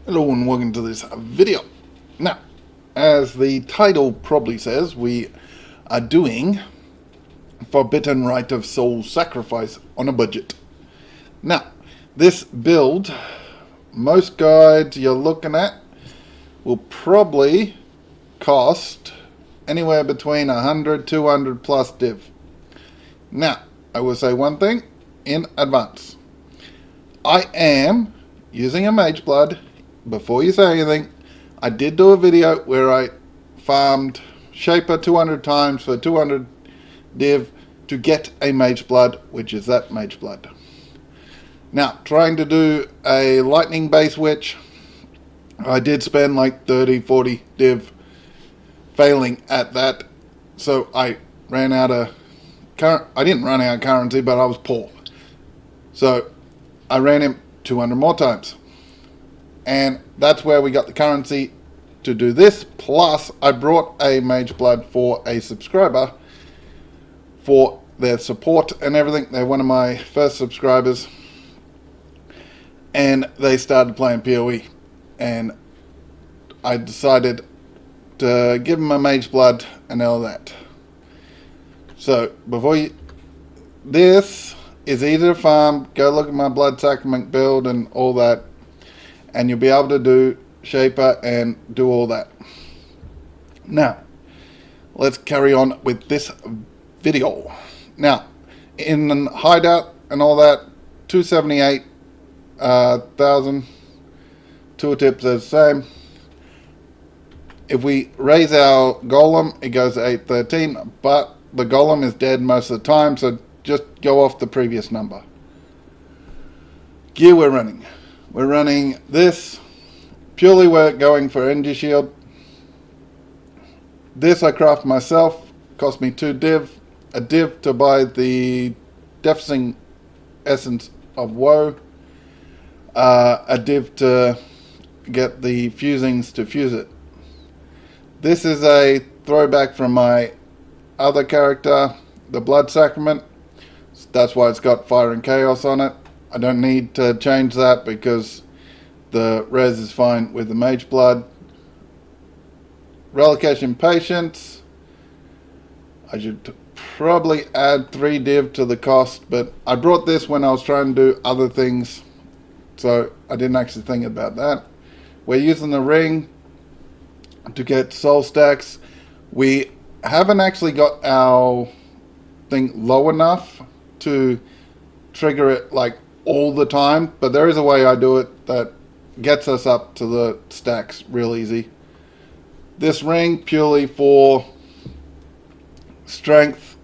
Hello and welcome to this video. Now, as the title probably says, we are doing Forbidden Rite of Soul Sacrifice on a budget. Now, this build, most guides you're looking at will probably cost anywhere between 100, 200 plus div. Now, I will say one thing in advance. I am using a Mage Blood. Before you say anything, I did do a video where I farmed Shaper 200 times for 200 div to get a Mage Blood, which is that Mage Blood. Now, trying to do a lightning base witch, I did spend like 30, 40 div failing at that. So I ran out of I didn't run out of currency, but I was poor. So I ran him 200 more times. And that's where we got the currency to do this. Plus, I brought a Mage Blood for a subscriber for their support and everything. They're one of my first subscribers. And they started playing PoE. And I decided to give them a Mage Blood and all that. So, this is easy to farm. Go look at my Blood Sacrament build and all that. And you'll be able to do Shaper and do all that. Now, let's carry on with this video. Now, in hideout and all that, 278,000 tooltips are the same. If we raise our golem, it goes to 813, but the golem is dead most of the time, so just go off the previous number. Gear we're running. We're running this. Purely we're going for energy shield. This I craft myself. Cost me 2 div. A div to buy the deafening essence of woe. A div to get the fusings to fuse it. This is a throwback from my other character, the Blood Sacrament. That's why it's got Fire and Chaos on it. I don't need to change that because the res is fine with the Mage Blood. Relocation Patience. I should probably add 3 div to the cost, but I brought this when I was trying to do other things, so I didn't actually think about that. We're using the ring to get soul stacks. We haven't actually got our thing low enough to trigger it like all the time, but there is a way I do it that gets us up to the stacks real easy. This ring purely for strength.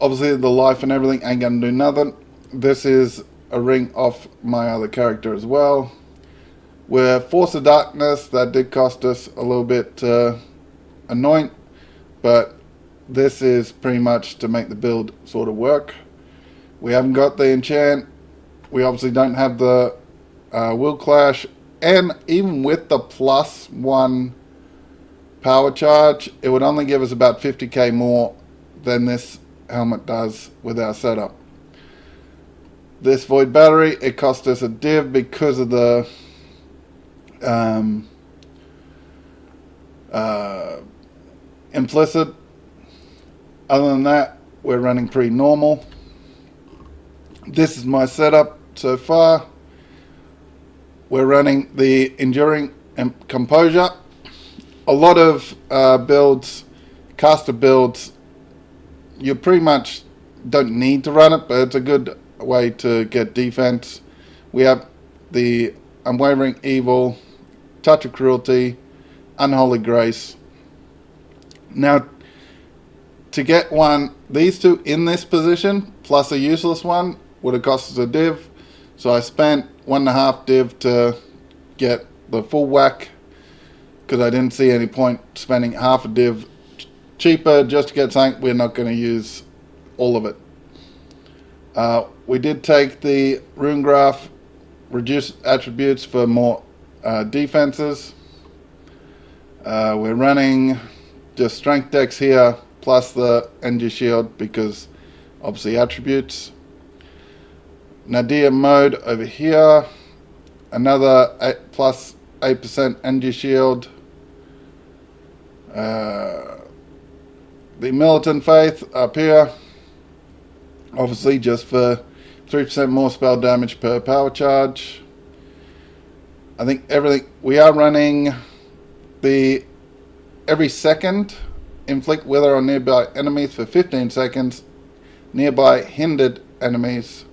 Obviously the life and everything ain't gonna do nothing. This is a ring off my other character as well. We're Force of Darkness. That did cost us a little bit to anoint, but this is pretty much to make the build sort of work. We haven't got the enchant. We obviously don't have the will clash. And even with the +1 power charge, it would only give us about 50k more than this helmet does with our setup. This Void Battery, it cost us a div because of the implicit. Other than that, we're running pretty normal. This is my setup so far. We're running the Enduring Composure. A lot of builds, caster builds, you pretty much don't need to run it, but it's a good way to get defense. We have the Unwavering Evil, Touch of Cruelty, Unholy Grace. Now, to get these two in this position, plus a useless one, would have cost us a div. So I spent 1.5 div to get the full whack, because I didn't see any point spending half a div cheaper just to get something we're not going to use all of it. We did take the Rune Graph, reduce attributes for more defenses. We're running just strength decks here, plus the energy shield, because obviously attributes. Nadir mode over here. another plus 8% energy shield. The Militant Faith up here, obviously just for 3% more spell damage per power charge. I think everything, we are running the every second inflict wither on nearby enemies for 15 seconds. Nearby hindered enemies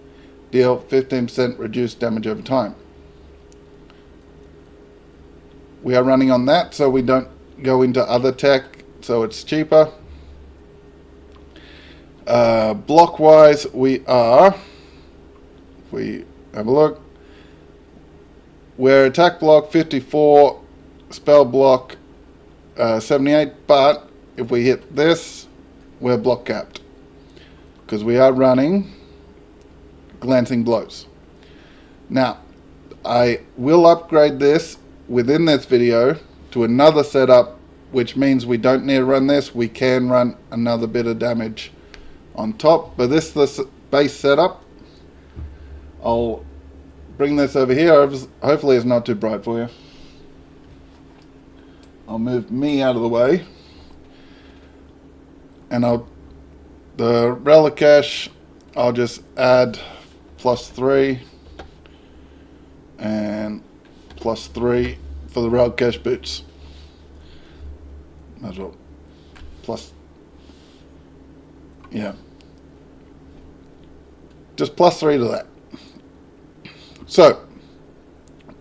deal 15% reduced damage over time. We are running on that so we don't go into other tech, so it's cheaper. Block wise, we are, if we have a look, we're attack block 54, spell block 78, but if we hit this, we're block capped because we are running glancing blows. Now, I will upgrade this within this video to another setup, which means we don't need to run this. We can run another bit of damage on top, but this is the base setup. I'll bring this over here. Hopefully it's not too bright for you. I'll move me out of the way, and the relic cache, I'll just add +3 and +3 for the relic cache boots. Might as well yeah, just +3 to that. So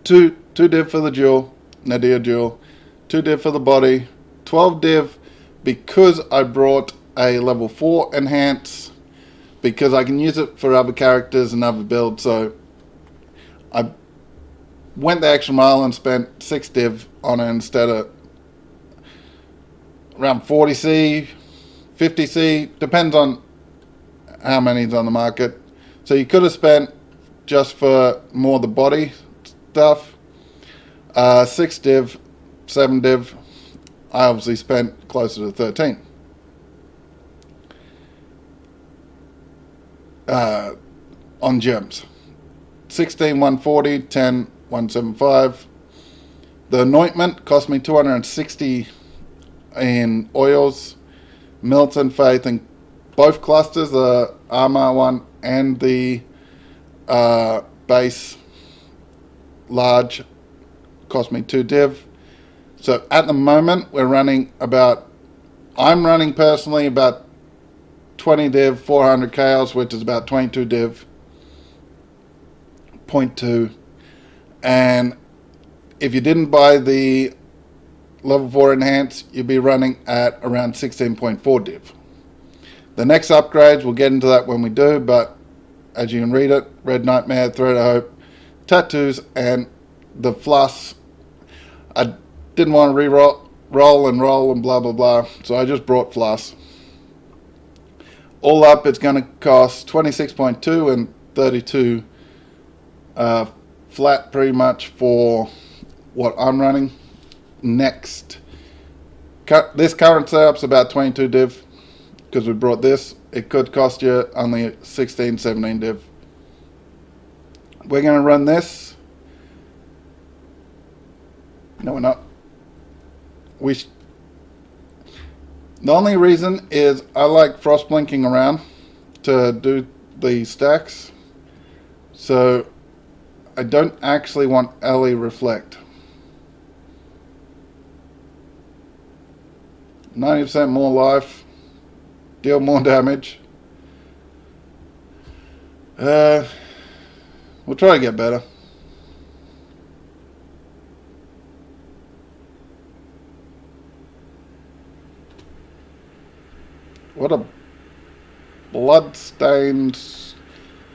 2 div for the jewel, Nadir jewel, 2 div for the body, 12 div because I brought a level 4 enhance, because I can use it for other characters and other builds. So I went the extra mile and spent 6 div on it instead of around 40C, 50C, depends on how many's on the market. So you could have spent just for more the body stuff 6 div, 7 div. I obviously spent closer to 13. On gems, 16 140, 10 175. The anointment cost me 260 in oils. Militant Faith in both clusters, the armor one and the base large, cost me 2 div. So at the moment we're running I'm running personally about 20 div, 400 chaos, which is about 22 div, 0.2. And if you didn't buy the level 4 enhance, you'd be running at around 16.4 div. The next upgrades, we'll get into that when we do, but as you can read it, Red Nightmare, Thread of Hope, tattoos, and the floss. I didn't want to re-roll and blah blah blah, so I just brought floss. All up, it's going to cost 26.2 and 32 flat pretty much for what I'm running. Next, this current setup's about 22 div because we brought this. It could cost you only 16, 17 div. We're going to run this. No, we're not. The only reason is I like frost blinking around to do the stacks, so I don't actually want LE reflect. 90% more life, deal more damage. We'll try to get better. What a blood-stained...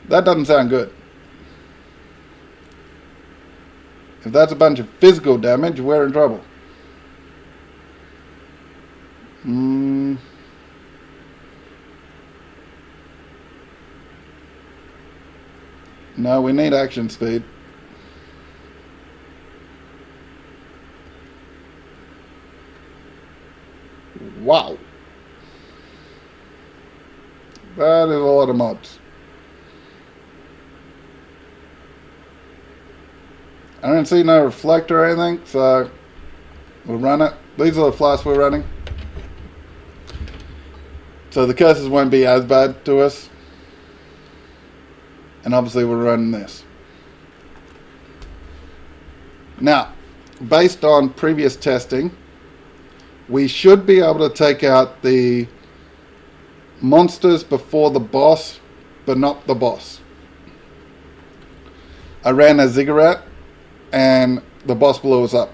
That doesn't sound good. If that's a bunch of physical damage, we're in trouble. No, we need action speed. Wow. That is a lot of mods. I don't see no reflector or anything, so we'll run it. These are the flasks we're running. So the curses won't be as bad to us. And obviously we're running this. Now, based on previous testing, we should be able to take out the monsters before the boss, but not the boss. I ran a ziggurat and the boss blew us up.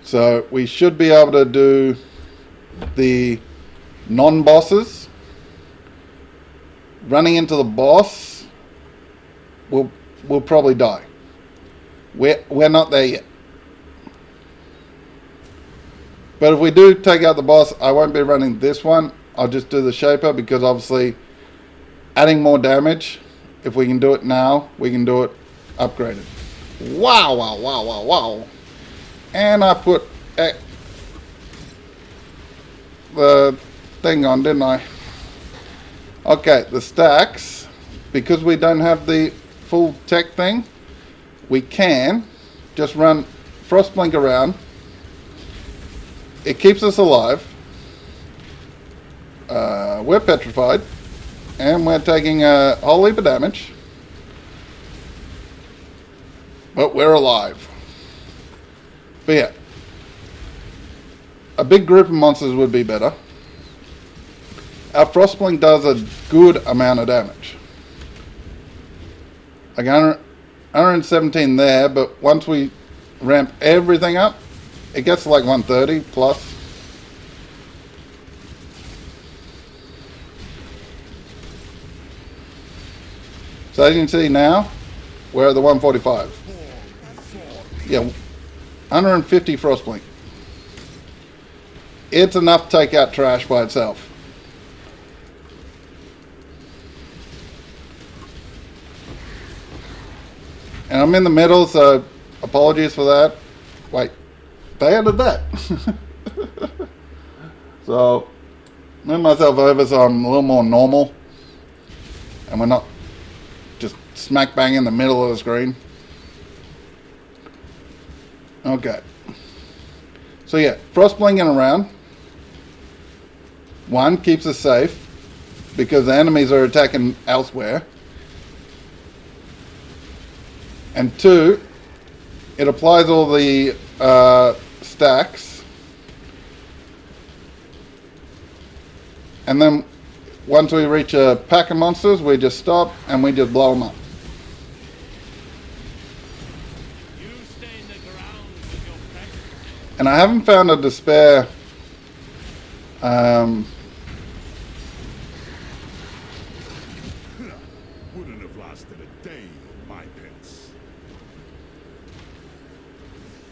So we should be able to do the non-bosses. Running into the boss, we'll probably die. We're not there yet. But if we do take out the boss, I won't be running this one. I'll just do the Shaper, because obviously adding more damage, if we can do it now, we can do it upgraded. Wow, wow, wow, wow, wow. And I put the thing on, didn't I? Okay, the stacks, because we don't have the full tech thing, we can just run Frostblink around. It keeps us alive. We're petrified. And we're taking a whole heap of damage. But we're alive. But yeah. A big group of monsters would be better. Our Frostblink does a good amount of damage. I got 117 there, but once we ramp everything up, it gets to like 130 plus. So as you can see now, we're at the 145. Yeah, 150 Frostblink. It's enough to take out trash by itself. And I'm in the middle, so apologies for that. Wait, they added that. So, move myself over so I'm a little more normal. And we're not just smack bang in the middle of the screen. Okay. So yeah, Frostblinking around. One, keeps us safe, because the enemies are attacking elsewhere. And two, it applies all the stacks. And then once we reach a pack of monsters, we just stop and we just blow them up. And I haven't found a despair wouldn't have lasted a day in my pits.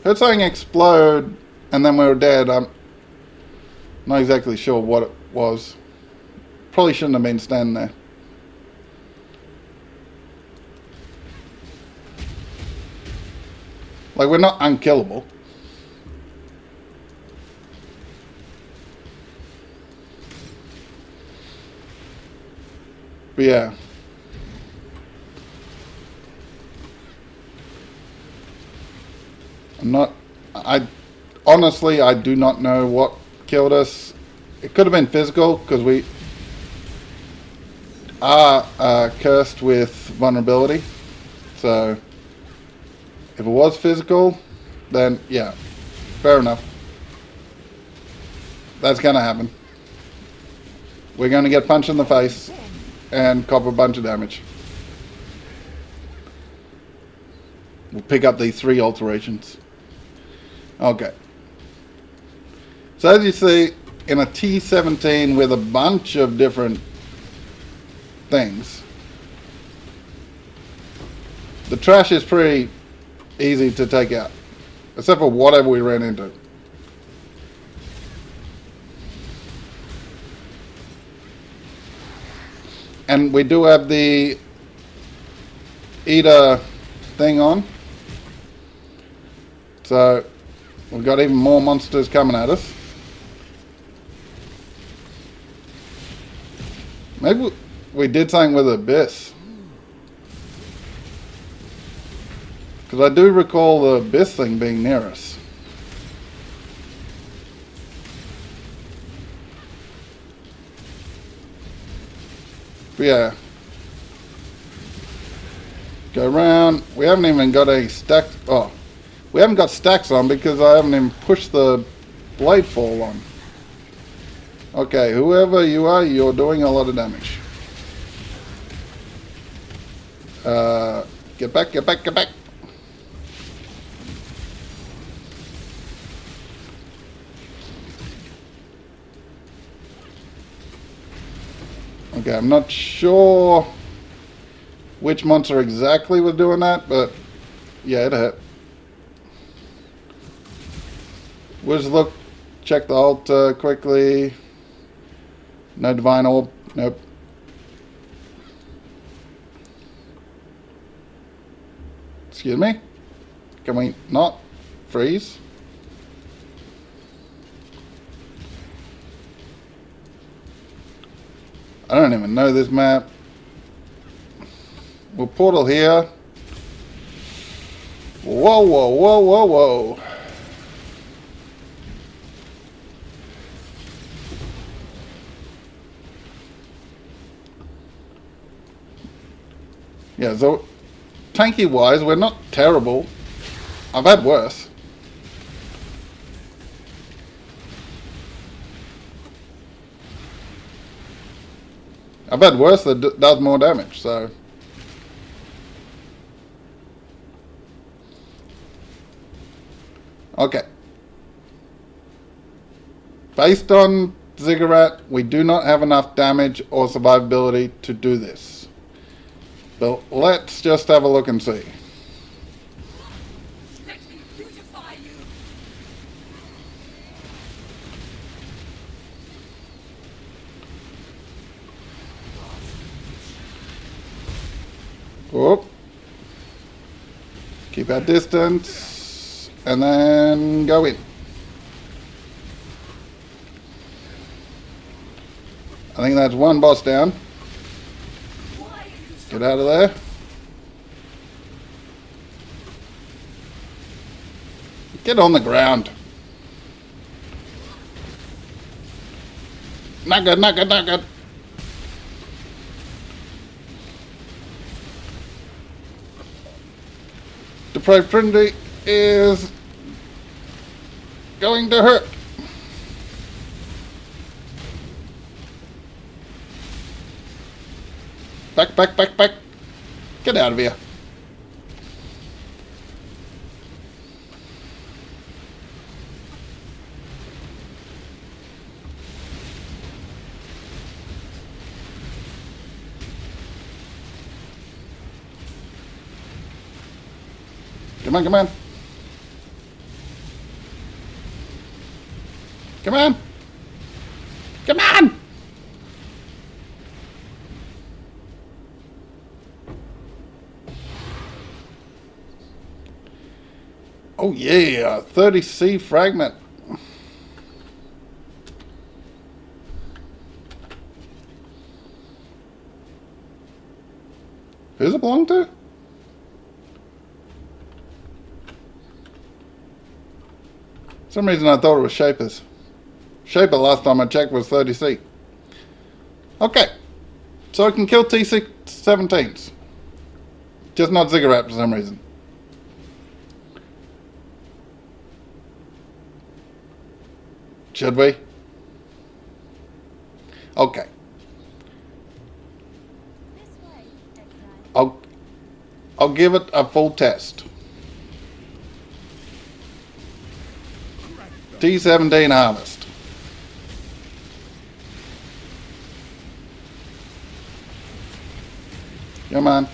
heard something explode and then we were dead. I'm not exactly sure what it was. Probably shouldn't have been standing there. Like, we're not unkillable. But yeah. Honestly, I do not know what killed us. It could have been physical, because we are cursed with vulnerability. So, if it was physical, then yeah, fair enough. That's going to happen. We're going to get punched in the face and cop a bunch of damage. We'll pick up these 3 alterations. Okay. So as you see, in a T17 with a bunch of different things, the trash is pretty easy to take out, except for whatever we ran into. And we do have the eater thing on, so we've got even more monsters coming at us. Maybe we did something with Abyss. Because I do recall the abyss thing being near us. But yeah. Go around. We haven't even got a stack. Oh. We haven't got stacks on because I haven't even pushed the blade fall on. Okay, whoever you are, you're doing a lot of damage. Get back, get back, get back. Okay, I'm not sure which monster exactly was doing that, but yeah, it hit. We'll just look, check the altar quickly. No divine orb, nope. Excuse me? Can we not freeze? I don't even know this map. We'll portal here. Whoa, whoa, whoa, whoa, whoa. Yeah, so tanky wise, we're not terrible. I've had worse. I've had worse that does more damage, so. Okay. Based on Ziggurat, we do not have enough damage or survivability to do this. But let's just have a look and see. Let me beautify you. Whoop. Keep our distance. And then go in. I think that's one boss down. Get out of there. Get on the ground. Not good, not good, not good. Depraved Trinity is going to hurt. Back, back, back, back. Get out of here. Come on, come on. Come on. Come on. Oh yeah, 30C fragment. Who's it belong to? For some reason I thought it was Shaper's. Shaper last time I checked was 30C. Okay. So I can kill T17s. Just not Ziggurat for some reason. Should we? Okay. This way, Exile. I'll give it a full test. T17 harvest. Come on.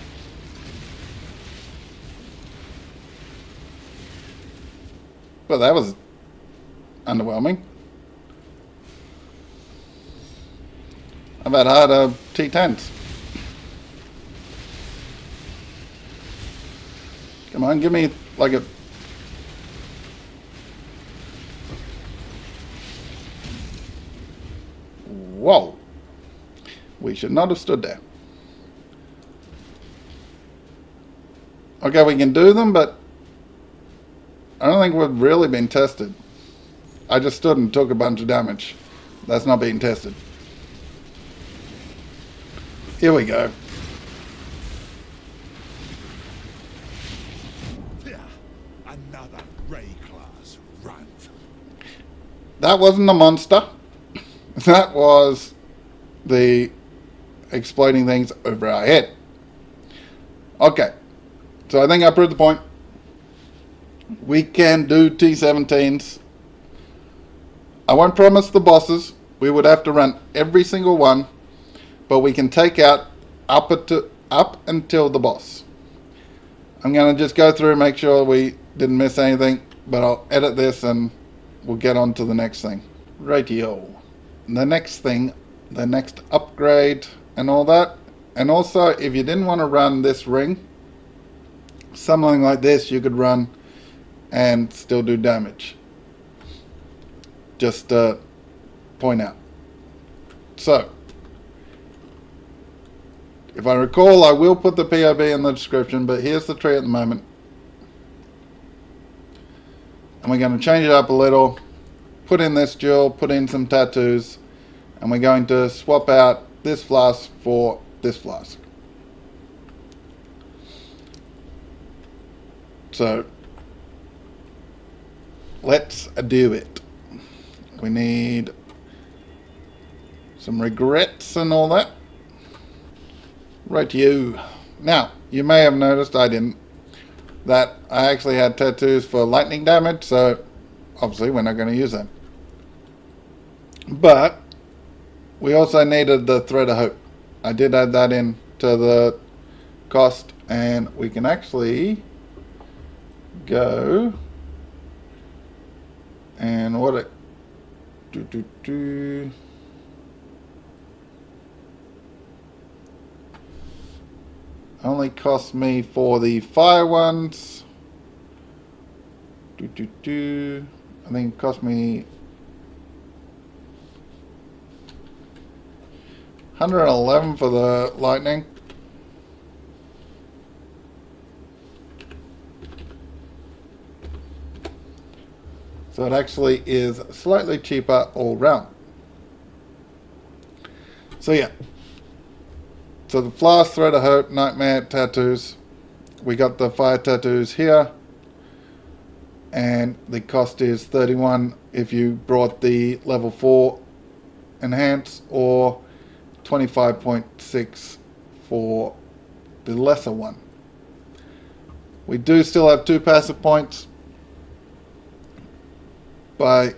Well, that was underwhelming. How about harder T10s? Come on, give me like a... Whoa. We should not have stood there. Okay, we can do them, but I don't think we've really been tested. I just stood and took a bunch of damage. That's not being tested. Here we go. Another Ray class run. That wasn't the monster. That was the exploding things over our head. Okay. So I think I proved the point. We can do T17s. I won't promise the bosses. We would have to run every single one. But we can take out up until the boss. I'm going to just go through and make sure we didn't miss anything. But I'll edit this and we'll get on to the next thing. Rightio. The next thing, the next upgrade and all that. And also, if you didn't want to run this ring, something like this you could run and still do damage. Just point out. So, if I recall, I will put the POB in the description, but here's the tree at the moment. And we're going to change it up a little, put in this jewel, put in some tattoos, and we're going to swap out this flask for this flask. So, let's do it. We need some regrets and all that. Right, you. Now, you may have noticed, I didn't, that I actually had tattoos for lightning damage, so obviously we're not going to use them. But we also needed the Thread of Hope. I did add that in to the cost, and we can actually go and what it only cost me for the fire ones. I think it cost me 111 for the lightning. So it actually is slightly cheaper all round. So yeah. So the Flask, Thread of Hope, Nightmare, tattoos. We got the fire tattoos here. And the cost is 31 if you brought the level 4 enhance, or 25.6 for the lesser one. We do still have 2 passive points. I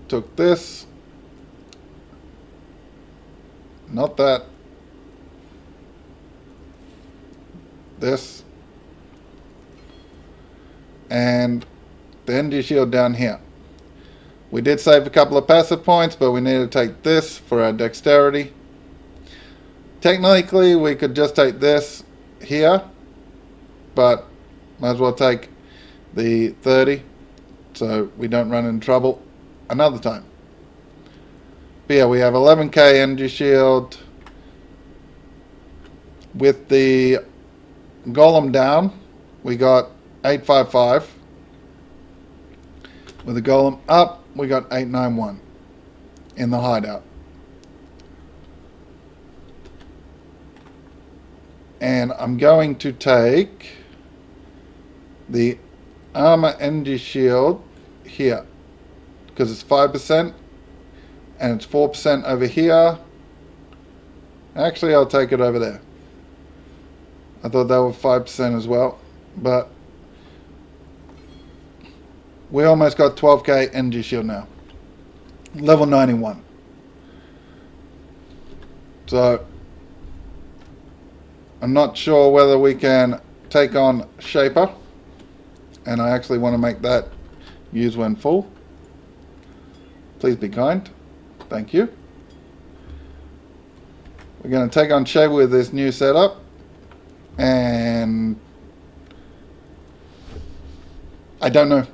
took this, not that, this, and the energy shield down here. We did save a couple of passive points, but we need to take this for our dexterity. Technically, we could just take this here, but might as well take the 30. So we don't run into trouble another time. But yeah, we have 11k energy shield. With the golem down, we got 855. With the golem up, we got 891 in the hideout. And I'm going to take the armor energy shield here because it's 5% and it's 4% over here. Actually, I'll take it over there. I thought they were 5% as well, but we almost got 12k energy shield now, level 91. So I'm not sure whether we can take on Shaper. And I actually want to make that use when full. Please be kind. Thank you. We're going to take on Shaper with this new setup. And I don't know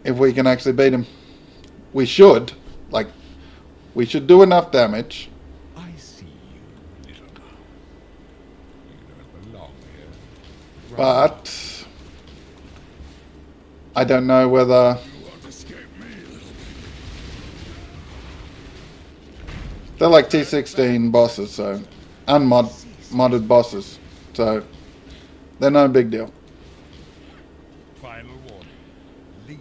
if we can actually beat him. We should. Like, we should do enough damage. I see you, little man. You don't belong here. But I don't know whether You won't escape me. they're like T16 bosses, so modded bosses, so they're no big deal. Final warning. Leave.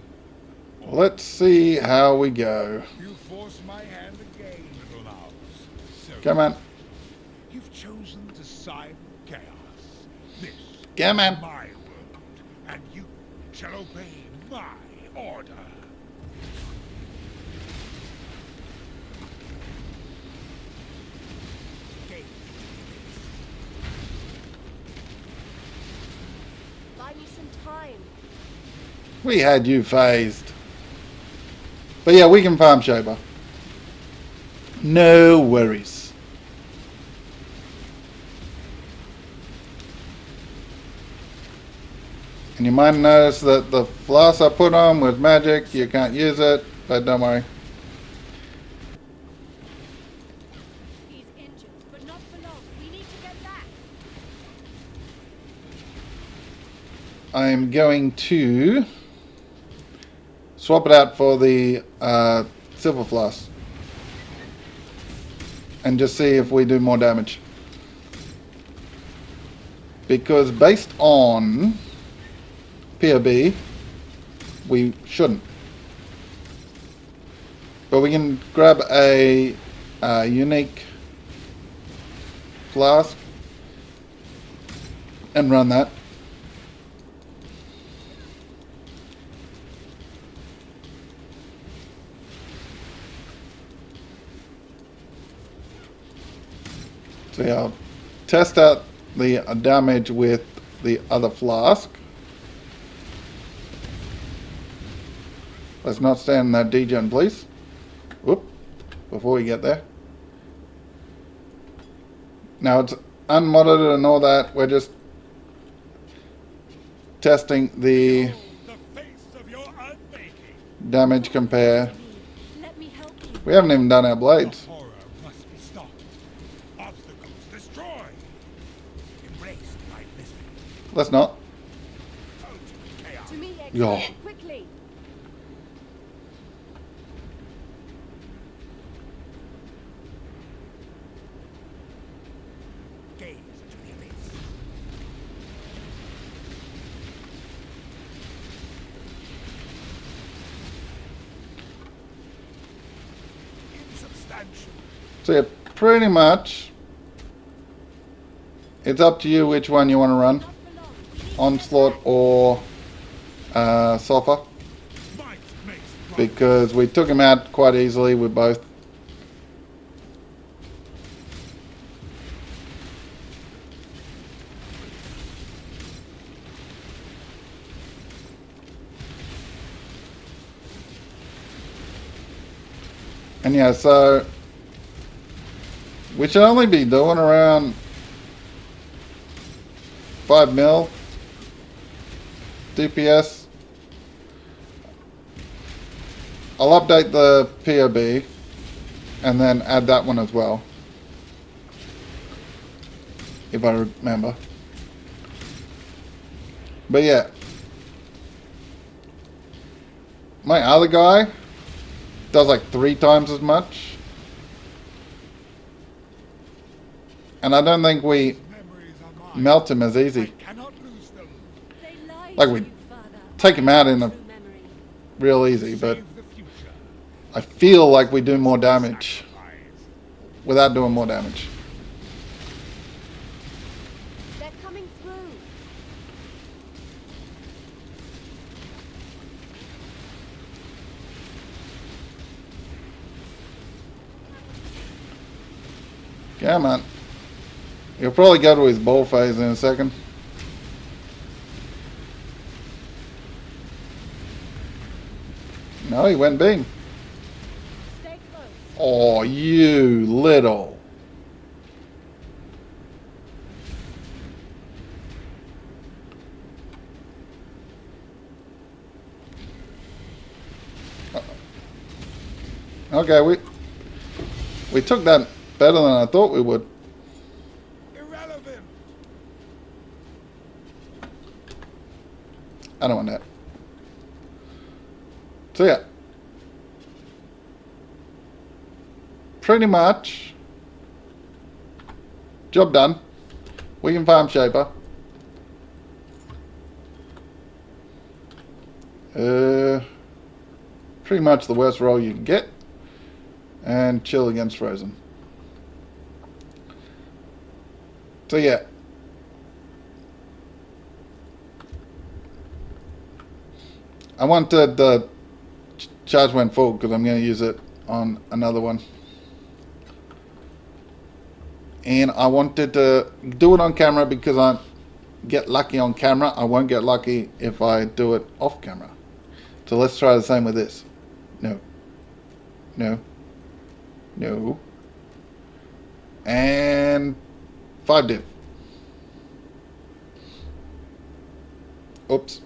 Let's see how we go. You force my hand again, little mouse. So Come on. you've chosen to side with chaos. This Come on. is my world, and you shall obey my order. Buy me some time. We had you phased. But yeah, we can farm Shaber. No worries. And you might notice that the floss I put on was magic. You can't use it, but don't worry. He's injured, but not for long. We need to get back. I am going to swap it out for the silver floss. And just see if we do more damage. Because based on POB, we shouldn't. But we can grab a unique flask and run that. So yeah, I'll test out the damage with the other flask. Let's not stand in that degen, please. Whoop, before we get there. Now it's unmodded and all that. We're just testing the The face of your unmaking. damage compare. Let me help you. We haven't even done our The blades. horror must be stopped. Obstacles destroyed. Embraced by misery. Let's not. Out of chaos. To me, Yeah. Exile, quickly. Gaze into the abyss. Insubstantial. So yeah, pretty much it's up to you which one you want to run. Not for long. We need to Onslaught or Sulfur. Might makes right. Because we took him out quite easily with both. And yeah, so we should only be doing around 5 mil DPS. I'll update the POB and then add that one as well, if I remember. But yeah, my other guy does like 3 times as much, and I don't think we Memories are mine. melt him as I easy. cannot lose them. They lied Like to we you, Father. take him out in a True memory. real easy, but Save the future. I feel like we do more damage Sacrifice. without doing more damage. They're coming through. Come on. He'll probably go to his bowl phase in a second. No, he went beam. Stay close. Oh, you little. Okay, we took that better than I thought we would. Irrelevant. I don't want that. So yeah. Pretty much. Job done. We can farm Shaper. Pretty much the worst roll you can get. And chill against Frozen. So yeah. I wanted the charge went full because I'm going to use it on another one. And I wanted to do it on camera because I get lucky on camera. I won't get lucky if I do it off camera. So let's try the same with this. No. No. No. And 5 div. Oops.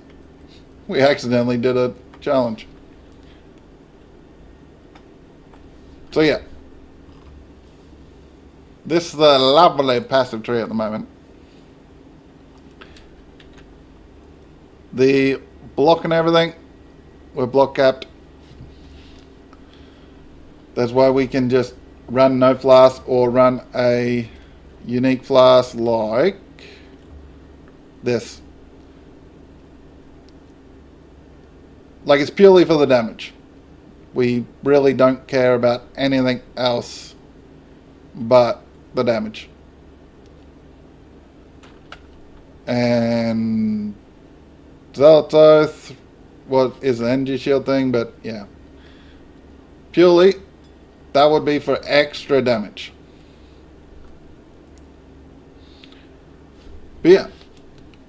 We accidentally did a challenge. So yeah. This is the lovely passive tree at the moment. The block and everything, we're block capped. That's why we can just run no flask or run a unique flask like this. Like it's purely for the damage. We really don't care about anything else but the damage. And Zealot's Oath, what is an energy shield thing, but yeah. Purely, that would be for extra damage. But yeah,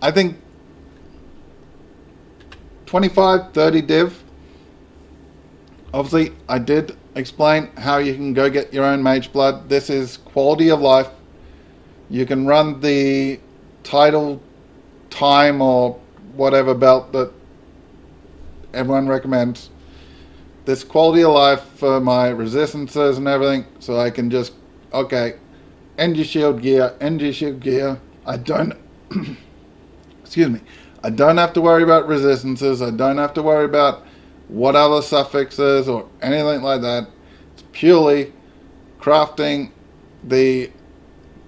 I think 25, 30 div. Obviously, I did explain how you can go get your own mage blood. This is quality of life. You can run the title time or whatever belt that everyone recommends. This quality of life for my resistances and everything, so I can just, okay, energy shield gear. I don't, excuse me, I don't have to worry about resistances. I don't have to worry about what other suffixes or anything like that. It's purely crafting the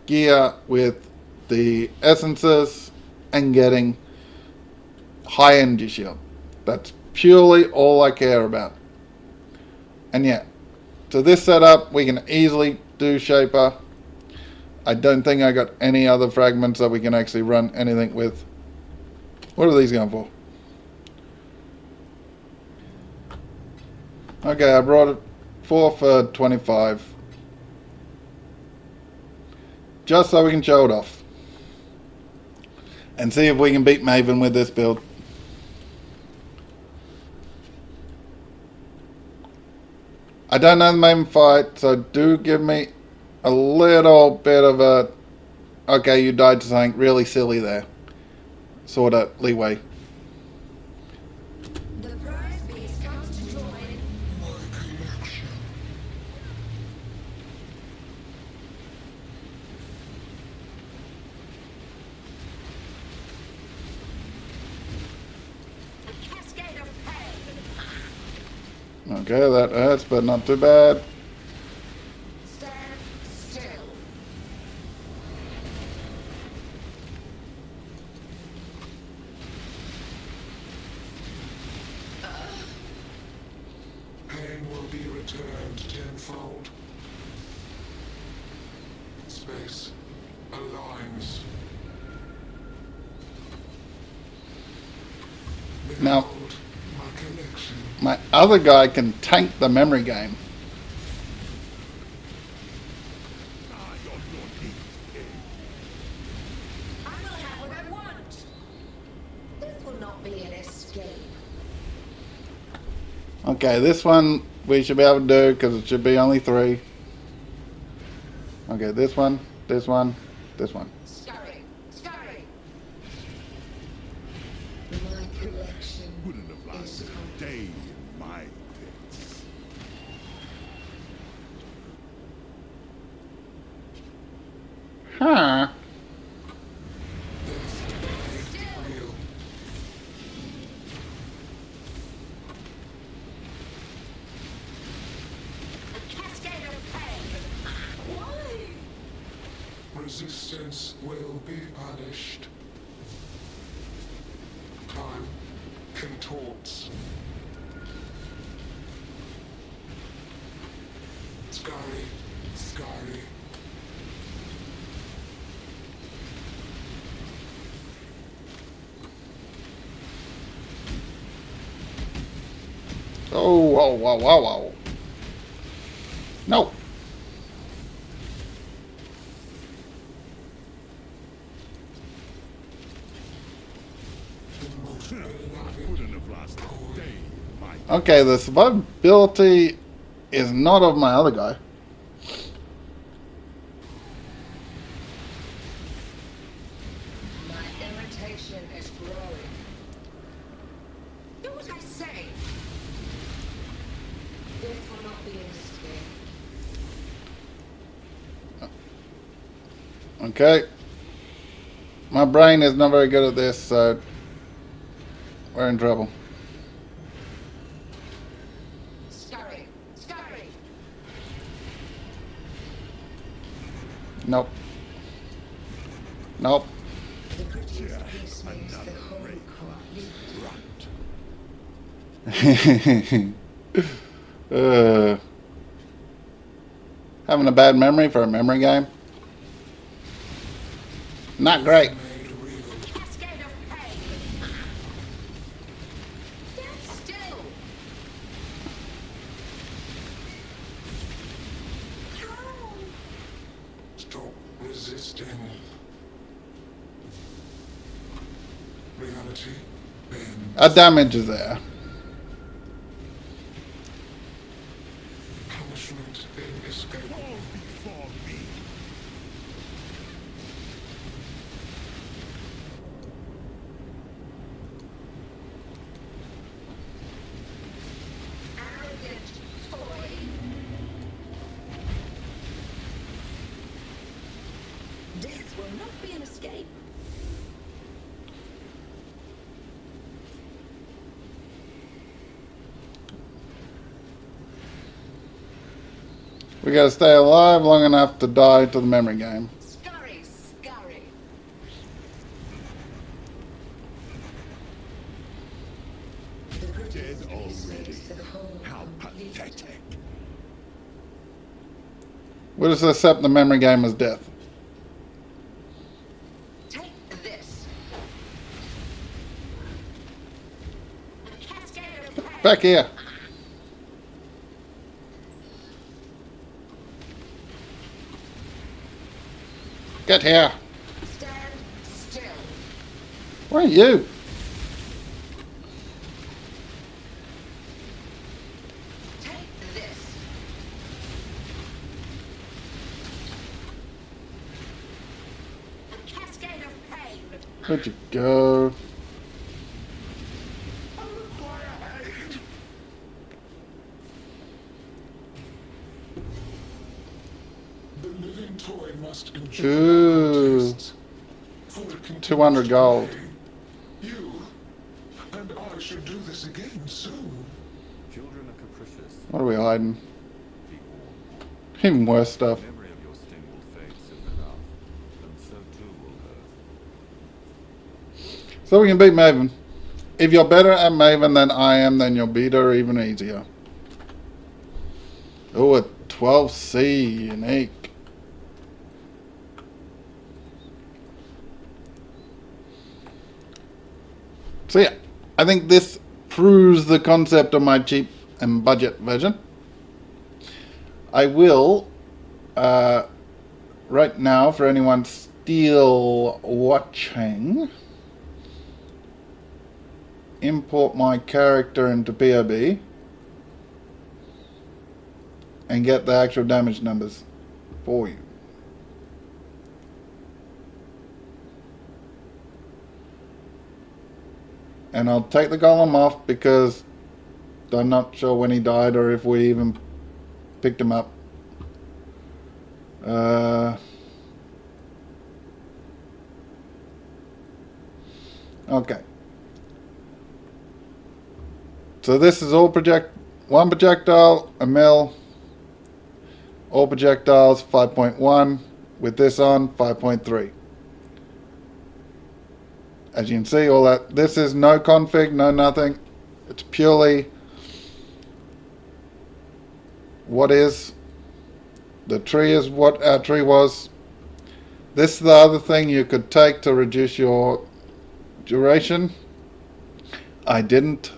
gear with the essences and getting high energy shield. That's purely all I care about. And yeah, to this setup we can easily do Shaper. I don't think I got any other fragments that we can actually run anything with. What are these going for? Okay, I brought it 4 for 25. Just so we can show it off. And see if we can beat Maven with this build. I don't know the Maven fight, so do give me a little bit of a, okay, you died to something really silly there, sort of leeway. The prize beast comes to join. A cascade of pain. Okay, that hurts, but not too bad. Stand still. Pain will be returned tenfold. Space aligns. Now, Behold my collection. my other guy can tank the memory game. Ah, your lord is I will have what I want. This will not be an escape. Okay, this one we should be able to do because it should be only 3. Okay, this one, this one, this one. Scurry, scurry. My collection wouldn't have is lasted a day in my pits. Huh. still. Real. resistance will be punished. Time contorts. Scary, scary. Oh, whoa, whoa, whoa, whoa. No. Couldn't have lasted a day, my Okay, the survivability is not of my other guy. My irritation is growing. Do what I say. This will not be an escape. Okay. My brain is not very good at this, so we're in trouble. Scurry, scurry. Nope. Nope. The prettiest piece makes the whole complete. Having a bad memory for a memory game? Not great. Made real. Cascade of pain. Stand still. Ow. Stop resisting. Reality bends. A damage is there. Punishment inescapable. fall before me. Arrogant toy. Death will not be an escape. We gotta stay alive long enough to die to the memory game. Scurry, scurry. The prettiest Dead piece already. makes the whole How complete. pathetic. We'll just accept the memory game as death. Take this. A cascade of pain. Back here. Get here. Stand still. Where are you? Take this. A cascade of pain. Where'd you go? The living toy must endure Ooh. our tests. For it continues 200 to gold. play. You and I should do this again soon. Children are capricious. What are we hiding? Be warned. Even worse stuff. Memory of your sting will fade soon enough, and so too will her. So we can beat Maven. If you're better at Maven than I am, then you'll beat her even easier. Oh, a 12C unique. So yeah, I think this proves the concept of my cheap and budget version. I will, right now, for anyone still watching, import my character into POB and get the actual damage numbers for you. And I'll take the golem off because I'm not sure when he died or if we even picked him up. Okay. So this is all one projectile, a mil. All projectiles 5.1. With this on, 5.3. As you can see, all that. This is no config, no nothing. It's purely what is. The tree is what our tree was. This is the other thing you could take to reduce your duration. I didn't.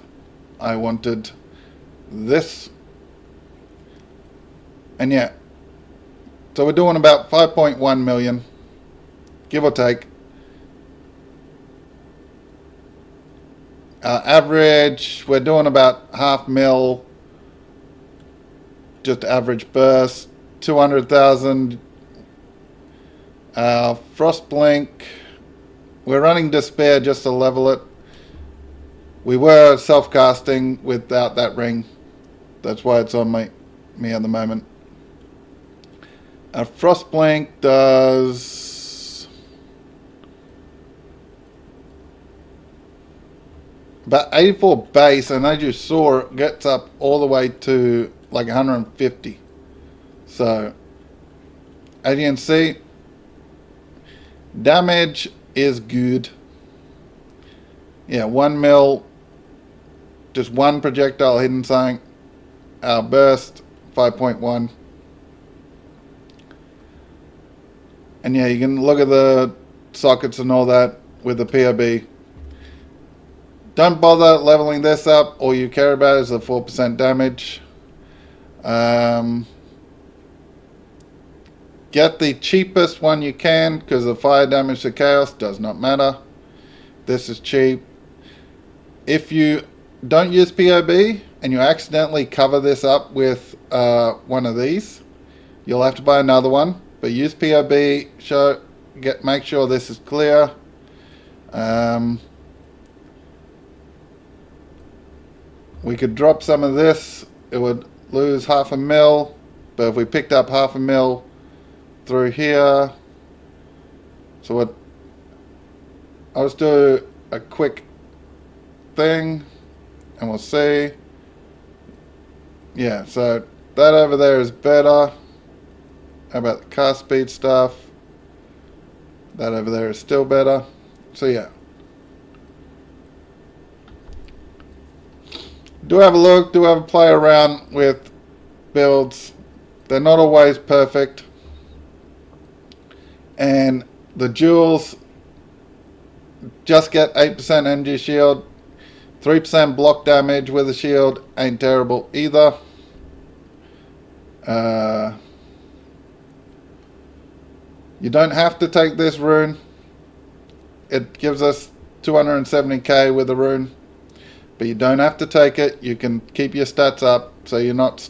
I wanted this. And yeah. So we're doing about 5.1 million, give or take. Average, we're doing about half mil, just average burst, 200,000. Frost blink, we're running despair just to level it. We were self-casting without that ring. That's why it's on me at the moment. Frost blink does about 84 base, and as you saw, it gets up all the way to like 150. So as you can see, damage is good. Yeah, 1 mil, just one projectile hidden something. Our burst 5.1. And yeah, you can look at the sockets and all that with the POB. Don't bother leveling this up. All you care about is the 4% damage. Get the cheapest one you can, because the fire damage to chaos does not matter. This is cheap. If you don't use POB and you accidentally cover this up with one of these, you'll have to buy another one. But use POB, make sure this is clear. We could drop some of this, it would lose half a mil, but if we picked up half a mil through here, so what, I'll just do a quick thing and we'll see. Yeah, so that over there is better. How about the cast speed stuff? That over there is still better. So yeah. Do have a look, do have a play around with builds. They're not always perfect. And the jewels just get 8% energy shield. 3% block damage with a shield ain't terrible either. You don't have to take this rune. It gives us 270k with a rune. But you don't have to take it. You can keep your stats up so you're not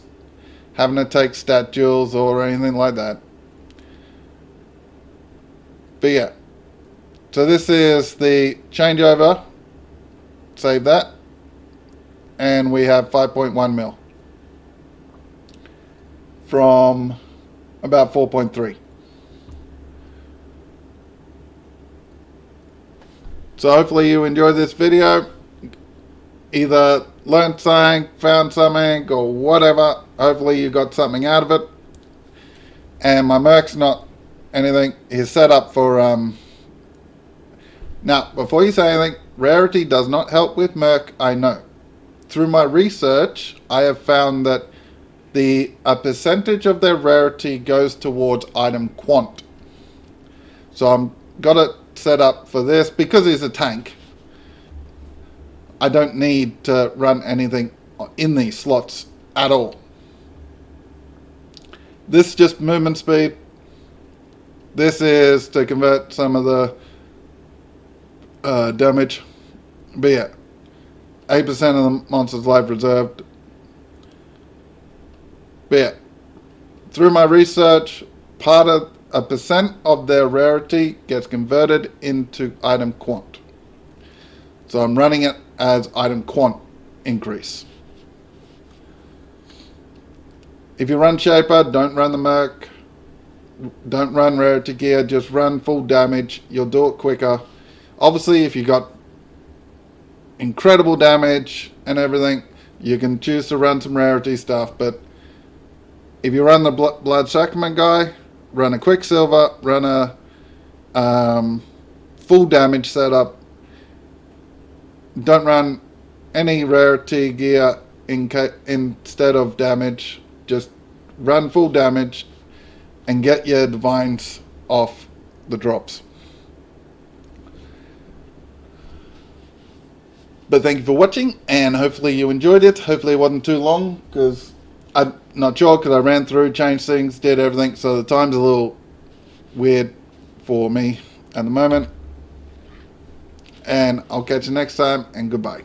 having to take stat jewels or anything like that. But yeah. So this is the changeover. Save that. And we have 5.1 mil. From about 4.3. So hopefully you enjoyed this video. Either learned something, found something, or whatever. Hopefully you got something out of it. And my merc's not anything. He's set up for... Now, before you say anything, rarity does not help with merc, I know. Through my research, I have found that a percentage of their rarity goes towards item quant. So I'm got it set up for this because he's a tank. I don't need to run anything in these slots at all. This is just movement speed. This is to convert some of the damage. But yeah, 8% of the monster's life reserved. But yeah, through my research, part of a percent of their rarity gets converted into item quant. So I'm running it as item quant increase. If you run Shaper, don't run the Merc. Don't run rarity gear, just run full damage. You'll do it quicker. Obviously, if you got incredible damage and everything, you can choose to run some rarity stuff. But if you run the Blood Sacrament guy, run a Quicksilver, run a full damage setup. Don't run any rarity gear instead of damage. Just run full damage and get your divines off the drops. But thank you for watching, and hopefully you enjoyed it. Hopefully it wasn't too long, because I'm not sure, because I ran through, changed things, did everything, so the time's a little weird for me at the moment. And I'll catch you next time, and goodbye.